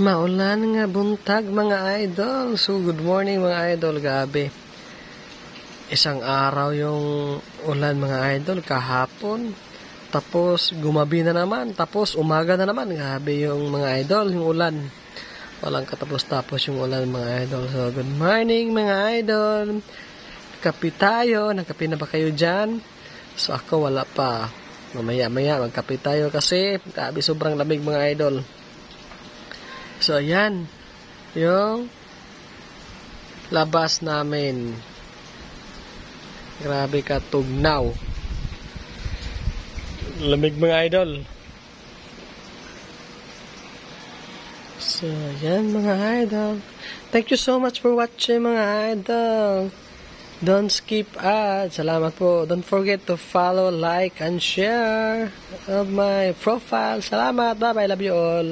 Maulan nga buntag mga idol. So good morning mga idol. Gabi. Isang araw yung ulan mga idol kahapon. Tapos gumabi na naman. Tapos umaga na naman. Gabi yung mga idol, yung ulan. Walang katapos-tapos yung ulan mga idol. So good morning mga idol. Kape tayo. Nagkape na ba kayo dyan? So ako wala pa. Mamaya-maya magkape tayo kasi gabi sobrang lamig mga idol. So, ayan. Yung labas namin. Grabe ka tugnaw. Lamig mga idol. So, ayan mga idol. Thank you so much for watching mga idol. Don't skip ads. Salamat po. Don't forget to follow, like, and share of my profile. Salamat. Bye-bye. Love you all.